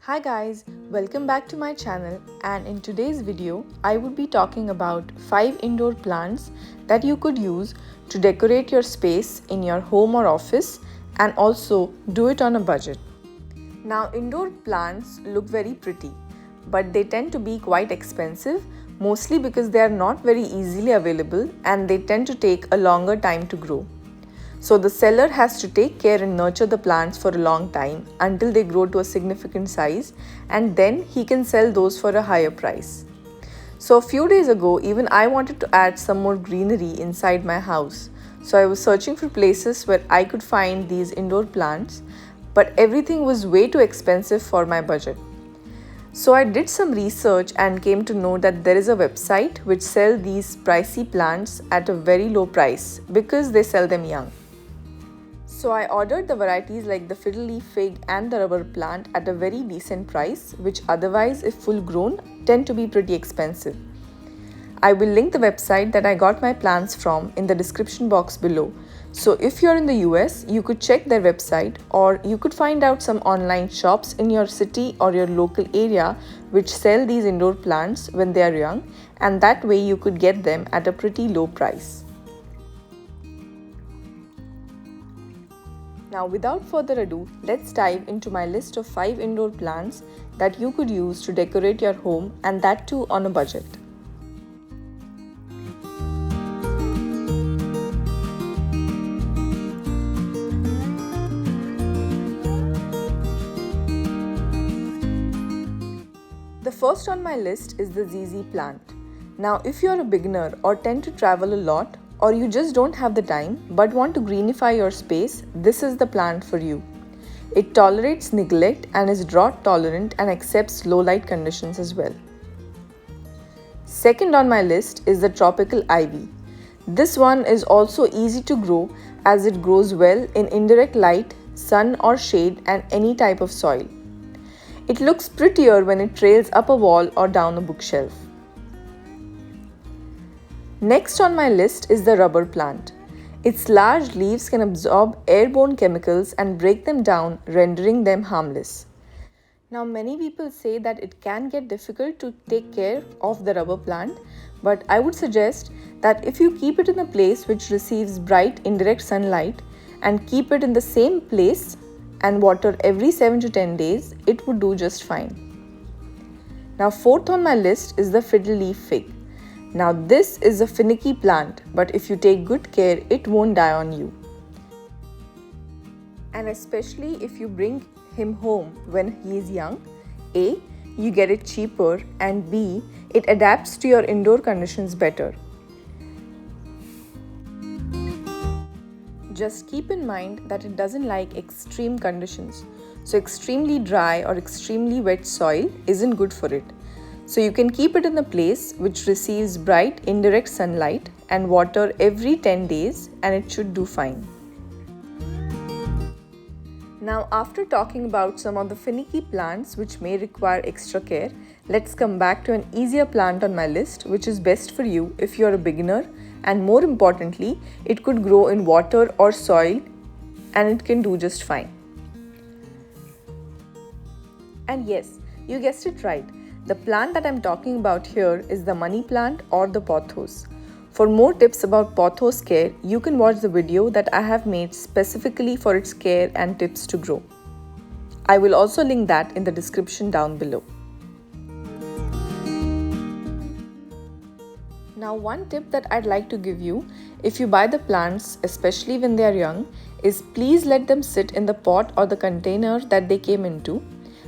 Hi guys, welcome back to my channel, and in today's video I would be talking about 5 indoor plants that you could use to decorate your space in your home or office and also do it on a budget. Now indoor plants look very pretty, but they tend to be quite expensive, mostly because they are not very easily available and they tend to take a longer time to grow. So the seller has to take care and nurture the plants for a long time until they grow to a significant size, and then he can sell those for a higher price. So a few days ago, even I wanted to add some more greenery inside my house. So I was searching for places where I could find these indoor plants, but everything was way too expensive for my budget. So I did some research and came to know that there is a website which sells these pricey plants at a very low price because they sell them young. So I ordered the varieties like the Fiddle Leaf Fig and the rubber plant at a very decent price, which otherwise, if full grown, tend to be pretty expensive. I will link the website that I got my plants from in the description box below. So if you're in the US, you could check their website, or you could find out some online shops in your city or your local area which sell these indoor plants when they are young, and that way you could get them at a pretty low price. Now without further ado, let's dive into my list of 5 indoor plants that you could use to decorate your home, and that too on a budget. The first on my list is the ZZ plant. Now if you're a beginner or tend to travel a lot, or you just don't have the time but want to greenify your space, this is the plant for you. It tolerates neglect and is drought tolerant and accepts low light conditions as well. Second on my list is the tropical ivy. This one is also easy to grow as it grows well in indirect light, sun or shade, and any type of soil. It looks prettier when it trails up a wall or down a bookshelf. Next on my list is the rubber plant. Its large leaves can absorb airborne chemicals and break them down, rendering them harmless. Now many people say that it can get difficult to take care of the rubber plant, but I would suggest that if you keep it in a place which receives bright indirect sunlight and keep it in the same place and water every 7 to 10 days, it would do just fine. Now fourth on my list is the Fiddle Leaf Fig. Now this is a finicky plant, but if you take good care, it won't die on you. And especially if you bring him home when he is young, A, you get it cheaper, and B, it adapts to your indoor conditions better. Just keep in mind that it doesn't like extreme conditions. So extremely dry or extremely wet soil isn't good for it. So you can keep it in a place which receives bright indirect sunlight and water every 10 days, and it should do fine. Now after talking about some of the finicky plants which may require extra care, let's come back to an easier plant on my list which is best for you if you're a beginner, and more importantly, it could grow in water or soil and it can do just fine. And yes, you guessed it right. The plant that I'm talking about here is the money plant or the pothos. For more tips about pothos care, you can watch the video that I have made specifically for its care and tips to grow. I will also link that in the description down below. Now one tip that I'd like to give you, if you buy the plants, especially when they are young, is please let them sit in the pot or the container that they came into,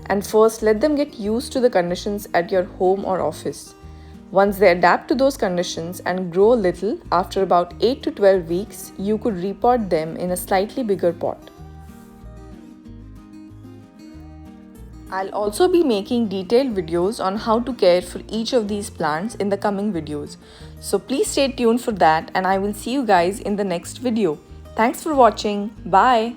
and first let them get used to the conditions at your home or office. Once they adapt to those conditions and grow a little, after about 8 to 12 weeks, you could repot them in a slightly bigger pot. I'll also be making detailed videos on how to care for each of these plants in the coming videos. So please stay tuned for that, and I will see you guys in the next video. Thanks for watching. Bye.